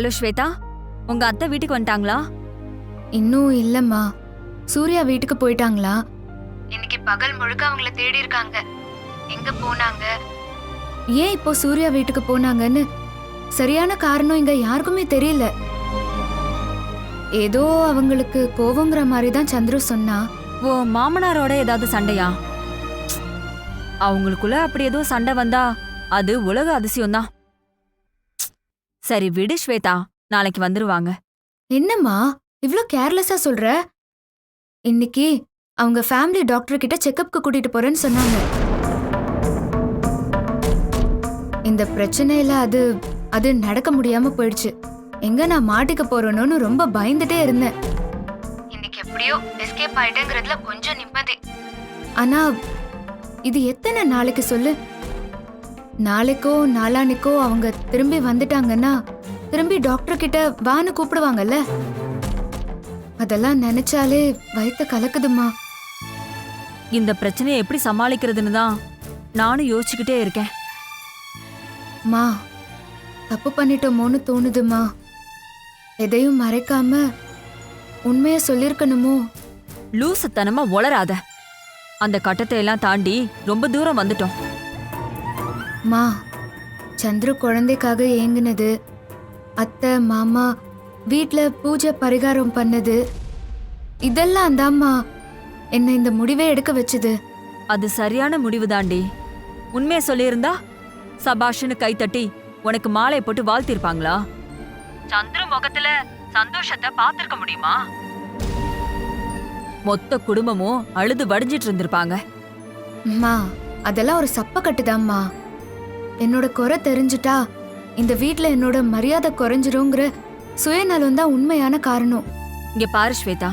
Hello Shweta, உங்க அத்தை வீட்டுக்கு வந்துட்டாங்களா? இன்னும் இல்லம்மா. சூர்யா வீட்டுக்கு போயிட்டாங்களா? இன்னைக்கு பகல் முழுக்க அவங்கள தேடி இருக்காங்க. எங்க போனாங்க, ஏன் இப்போ சூர்யா வீட்டுக்கு போனாங்கன்னு சரியான காரணம் இங்க யாருக்குமே தெரியல. ஏதோ அவங்களுக்கு கோவங்கிற மாதிரி தான் சந்துரு சொன்னா. ஓ மாமனாரோட ஏதாவது சண்டையா? அவங்களுக்குள்ள அப்படி ஏதோ சண்டை வந்தா அது உலக அதிசயம்தான். சரி விடு ஸ்வேதா, நாளைக்கு வந்துருவாங்க. என்னம்மா இவ்ளோ கேர்லெஸ்ஸா சொல்ற? இன்னைக்கு அவங்க ஃபேமிலி டாக்டர் கிட்ட செக்கப்க்கு கூட்டிட்டு போறேன்னு சொன்னாங்க. இந்த பிரச்சனையில அது நடக்க முடியாம போயிடுச்சு. எங்க நான் மாட்டிக்க போறேனோன்னு ரொம்ப பயந்துட்டே இருந்தேன். இன்னைக்கு எப்படியோ எஸ்கேப் ஆயிட்டேங்கிறதுல கொஞ்சம் நிம்மதி. ஆனா இது எத்தனை நாளைக்கு சொல்லு? நாளைக்கோ நாளானிக்கோ அவங்க திரும்பி வந்துட்டாங்கன்னா திரும்பி டாக்டர் கிட்ட வான்னு கூப்பிடுவாங்கல்ல. அதெல்லாம் நினைச்சாலே வயித்த கலக்குதுமா. இந்த பிரச்சனையை எப்படி சமாளிக்கிறதுன்னு தான் நானும் யோசிச்சுக்கிட்டே இருக்கேன். மா தப்பு பண்ணிட்டோமோன்னு தோணுதுமா. எதையும் மறைக்காம உண்மைய சொல்லிருக்கணுமோ? லூசுத்தனமா உளராத. அந்த கட்டத்தை எல்லாம் தாண்டி ரொம்ப தூரம் வந்துட்டோம். மா சந்துரு குழந்தைக்காக ஏங்குனது, அத்தை மாமா வீட்ல பூஜை பரிகாரம் பண்ணது, இதெல்லாம் தாம்மா என்ன இந்த முடிவே எடுக்க வச்சுது. அது சரியான முடிவு தாண்டி. உண்மையை சொல்லியிருந்தா சபாஷ்னு கைத்தட்டி உனக்கு மாலை போட்டு வாழ்த்திருப்பாங்களா? சந்துரு முகத்துல சந்தோஷத்தை பார்த்திருக்க முடியுமா? மொத்த குடும்பமும் அழுது வடிஞ்சிட்டு இருந்திருப்பாங்க. மா அதெல்லாம் ஒரு சப்ப கட்டுதாம்மா. என்னோட குறை தெரிஞ்சுட்டா இந்த வீட்ல என்னோட மரியாதை குறைஞ்சிருங்கிற சுயநலம் தான் உண்மையான காரணம். இங்க பாரு ஸ்வேதா,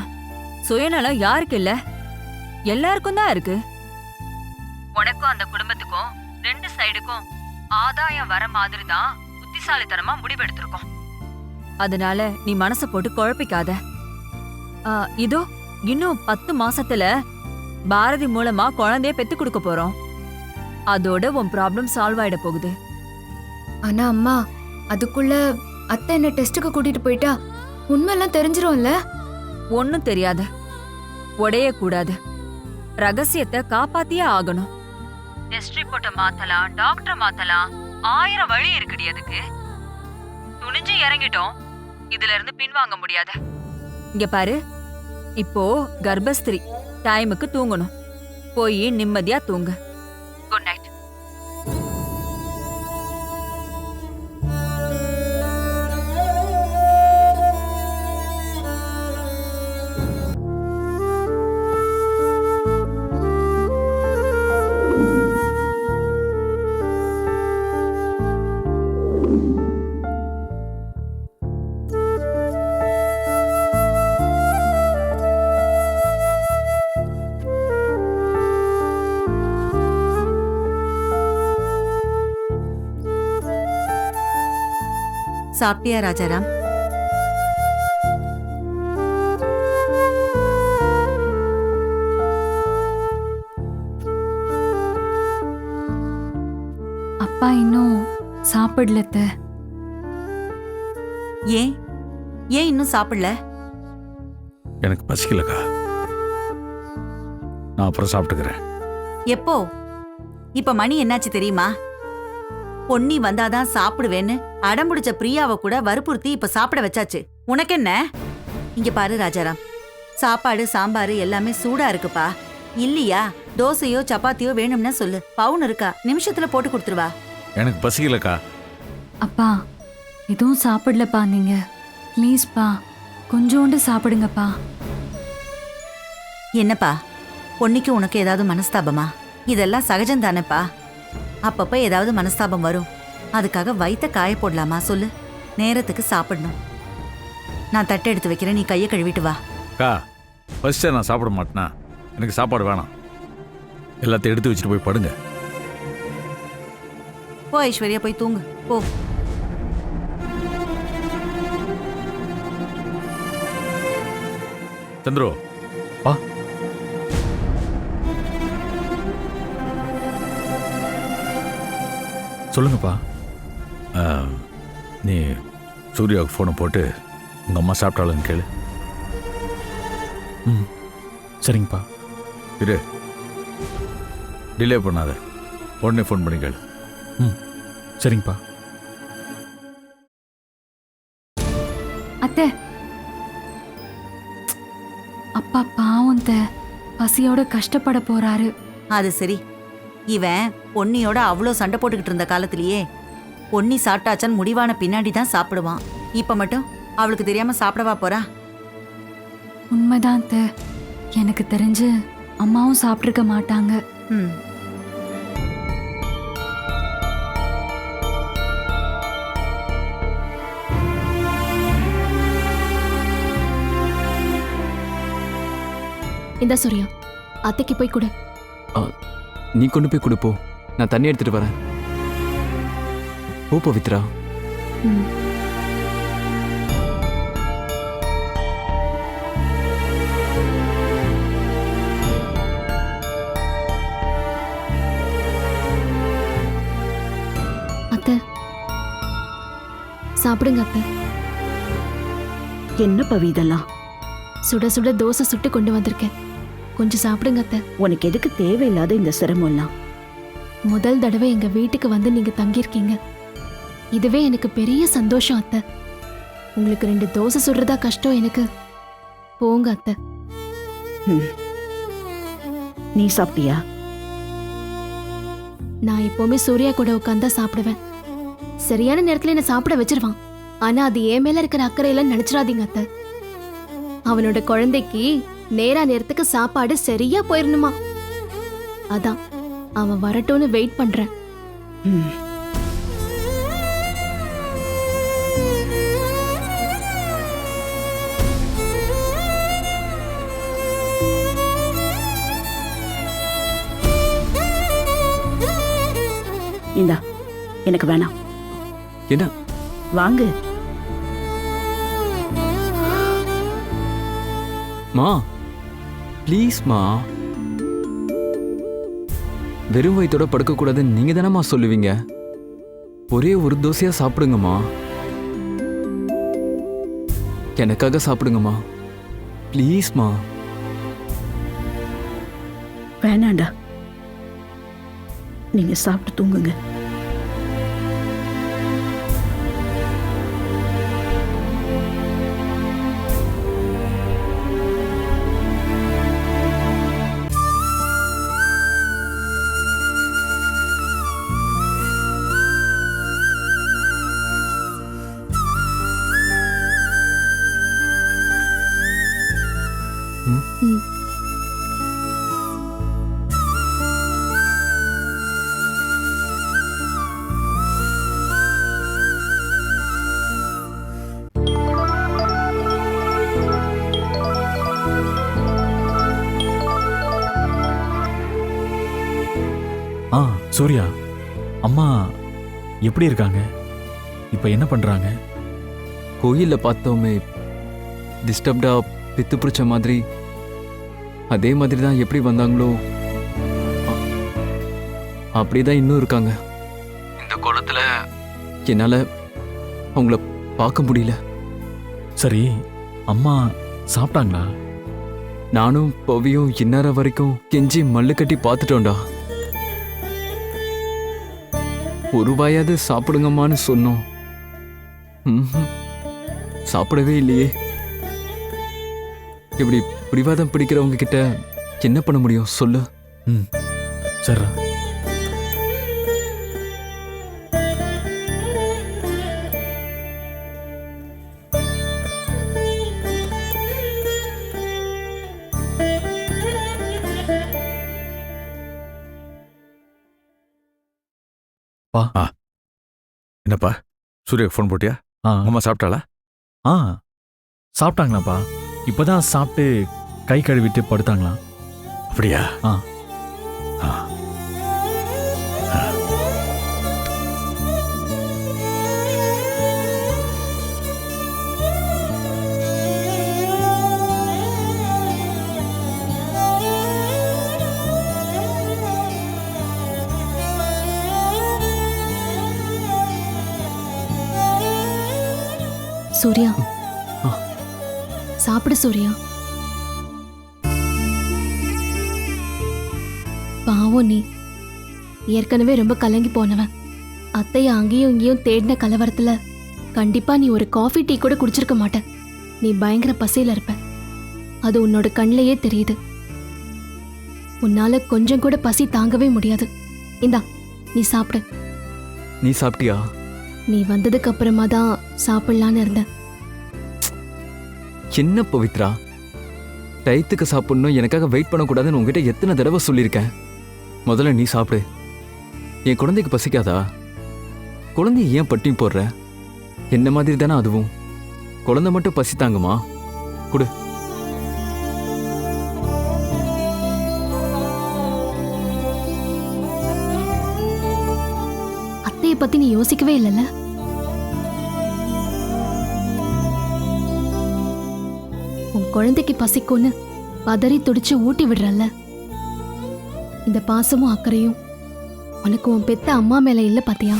சுயநலம் யாருக்கு இல்ல? எல்லாருக்கும் தான் இருக்கு. உனக்கும் அந்த குடும்பத்துக்கும் ரெண்டு சைடுக்கும் ஆதாயம் வர மாதிரி தான் புத்திசாலித்தனமா முடிவெடுத்திருக்கோம். அதனால நீ மனச போட்டு குழப்பிக்காத. இதோ இன்னும் 10 மாசத்துல பாரதி மூலமா குழந்தைய பெத்து கொடுக்க போறோம். அதோட உன் ப்ராப்ளம் சால்வ் ஆயிட போகுது. ஆனா அம்மா அதுக்குள்ள அத்தை என்ன டெஸ்டுக்கு கூட்டிட்டு போயிட்டா உண்மையெல்லாம் தெரிஞ்சிரும்ல? ஒன்னும் தெரியாது, உடைய கூடாது. ரகசியத்தை காப்பாத்தியே ஆகணும். டெஸ்ட் ரிப்போர்ட்ட மாத்தலாம், டாக்டரை மாத்தலாம், 1000 வழி இருக்குடி. அதுக்கு துணிஞ்சு இறங்கிட்டோம். இதுல இருந்து பின்வாங்க முடியாது. இங்க பாரு, இப்போ கர்ப்பஸ்திரி டைமுக்கு தூங்கணும். போய் நிம்மதியா தூங்கு. Good night. சாப்பிட்டியா ராஜாராம்? அப்பா இன்னும் சாப்பிடலத்த. ஏன் ஏன் இன்னும் சாப்பிடல? எனக்கு பசிக்கலக்கா, நான் அப்புறம் சாப்பிட்டுக்கிறேன். எப்போ? இப்ப மணி என்னாச்சு தெரியுமா? பொன்னி வந்தாதான் சாப்பிடுவேன்னு அடம்புடிச்ச பிரியாவை கூட வற்புறுத்தி இப்ப சாப்பிட வச்சாச்சு. உனக்கு என்ன? இங்க பாரு ராஜாராம், சாப்பாடு சாம்பாரு எல்லாமே சூடா இருக்குப்பா. இல்லையா தோசையோ சப்பாத்தியோ வேணும்னா சொல்லு, பவுன் இருக்கா, நிமிஷத்துல போட்டு கொடுத்துருவா. எனக்கு பசிக்கலக்கா. அப்பா எதுவும் சாப்பிடலப்பா. நீங்க ப்ளீஸ்ப்பா கொஞ்சோண்டு சாப்பிடுங்கப்பா. என்னப்பா, பொன்னிக்கு உனக்கு ஏதாவது மனஸ்தாபமா? இதெல்லாம் சகஜம் தானேப்பா. அப்பப்ப ஏதாவது மனஸ்தாபம் வரும். அதுக்காக வயித்த காய போடலாமா சொல்லு? நேரத்துக்கு சாப்பிடணும். நான் தட்டை எடுத்து வைக்கிறேன், நீ கையை கழுவிட்டு வா. அக்கா ஃபர்ஸ்ட் நான் சாப்பிட மாட்டேனா? எனக்கு சாப்பாடு வேணாம். எல்லாத்தையும் எடுத்து வச்சுட்டு போய் படுங்க. போ ஐஸ்வர்யா, போய் தூங்கு போ. சந்துரு வா. சொல்லுங்கப்பா. நீ சூர்யாவுக்கு ஃபோனை போட்டு உங்கள் அம்மா சாப்பிட்டாலும் கேளு. ம் சரிங்கப்பா. இரு, டிலே பண்ணாத, உடனே ஃபோன் பண்ணி கேளு. ம் சரிங்கப்பா. அத்தை, அப்பா பாவம் அத்தை, பசியோட கஷ்டப்பட போறாரு. அது சரி, இவன் பொன்னியோட அவ்வளோ சண்டை போட்டுக்கிட்டு இருந்த காலத்திலேயே பொன்னி சாப்பிட்டாச்சான்னு முடிவான பின்னாடி தான் சாப்பிடுவான். இப்ப மட்டும் அவளுக்கு தெரியாம சாப்பிடவா போறா? உண்மைதான் அத்தை, எனக்கு தெரிஞ்சு அம்மாவும் சாப்பிட்டிருக்க மாட்டாங்க. ம். இந்த சூர்யா, அத்தைக்கு போய் கொடு. நீ கொண்டு போய் கொடுப்போ, நான் தண்ணி எடுத்துட்டு வரேன். போ பவித்ரா. ம். அத்தை, சாப்பிடுங்க அத்தை. என்ன பவி இதெல்லாம்? சுட சுட தோசை சுட்டு கொண்டு வந்திருக்கேன், கொஞ்சம் சாப்பிடுங்க அத்தை. உனக்கு எதுக்கு தேவையில்லாத இந்த சிரமம்லாம்? முதல் தடவை எங்க வீட்டுக்கு வந்து நீங்க தங்கியிருக்கீங்க, இதுவே எனக்கு பெரிய சந்தோஷம் அத்தை. உங்களுக்கு 2 தோசை சுடுறதா கஷ்டம் எனக்கு. போங்க அத்தை. நீ சாப்பிட்டியா? நான் எப்பவுமே சூர்யா கூட உட்காந்தா சாப்பிடுவேன். சரியான நேரத்துல என்ன சாப்பிட வச்சிருவான். ஆனா அது என் மேல இருக்கிற அக்கறையில நினைச்சிடாதீங்க அத்தை. அவனோட குழந்தைக்கு நேரா நேரத்துக்கு சாப்பாடு சரியா போயிடணுமா, அதான் அவன் வரட்டும்னு வெயிட் பண்றேன். ம். இந்தா, எனக்கு வேணாம். என்ன? வாங்கு. மா ப்ளீஸ் மா, வெறும் வயிற்றோட படுக்கக்கூடாதுன்னு நீங்க தானேம்மா சொல்லுவீங்க. ஒரே ஒரு தோசையா சாப்பிடுங்கம்மா, எனக்காக சாப்பிடுங்கம்மா ப்ளீஸ்மா. வேணாண்டா, நீங்க சாப்பிட்டு தூங்குங்க. சூர்யா, அம்மா எப்படி இருக்காங்க? இப்போ என்ன பண்றாங்க? கோயில்ல பார்த்தோமே, டிஸ்டர்ப்டா பித்து பிடிச்ச மாதிரி, அதே மாதிரி தான் எப்படி வந்தாங்களோ அப்படிதான் இன்னும் இருக்காங்க. இந்த கோலத்துல என்னால அவங்கள பார்க்க முடியல. சரி, அம்மா சாப்பிட்டாங்களா? நானும் பவியும் இந்நேரம் வரைக்கும் கெஞ்சி மல்லு கட்டி பார்த்துட்டோம்டா. ஒரு வாயாவது சாப்பிடுங்கம்மான்னு சொன்னோம். சாப்பிடவே இல்லையே. இப்படி பிடிவாதம் பிடிக்கிறவங்க கிட்ட என்ன பண்ண முடியும் சொல்லு? ம் சரி. என்னப்பா, சூர்யாவுக்கு ஃபோன் போட்டியா? அம்மா சாப்பிட்டாளா? சாப்பிட்டாங்களாப்பா. இப்பதான் சாப்பிட்டு கை கழுவிட்டு படுத்தாங்களாம். அப்படியா? ஆ. சூர்யா ஆ. சாப்பிடு சூர்யா. பாவம் நீ ஏற்கனவே ரொம்ப கலங்கி போனவன். அத்தைய அங்கேயும் இங்கேயும் தேடின கலவரத்துல கண்டிப்பா நீ ஒரு காஃபி டீ கூட குடிச்சிருக்க மாட்ட. நீ பயங்கர பசியில இருப்ப. அது உன்னோட கண்ணிலேயே தெரியுது. உன்னால கொஞ்சம் கூட பசி தாங்கவே முடியாது. இந்தா நீ சாப்பிடு. நீ சாப்பிட்டியா? நீ வந்ததுக்கு அப்புறமா தான் சாப்பிடலான்னு இருந்தேன். என்ன பவித்ரா, டயத்துக்கு சாப்பிடணும், எனக்காக வெயிட் பண்ணக்கூடாதுன்னு உங்ககிட்ட எத்தனை தடவை சொல்லியிருக்கேன். முதல்ல நீ சாப்பிடு. என் குழந்தைக்கு பசிக்காதா? குழந்தைய ஏன் பட்டினி போடுற? என்ன மாதிரி தானே அதுவும். குழந்தை மட்டும் பசி தாங்குமா? கொடு. அத்தைய பத்தி நீ யோசிக்கவே இல்லைல்ல? உன் குழந்தைக்கு பசிக்கும்னு பதறி துடிச்சு ஊட்டி விடுறல்ல. இந்த பாசமும் அக்கறையும் உனக்கு உன் பெத்த அம்மா மேல இல்ல பாத்தியா?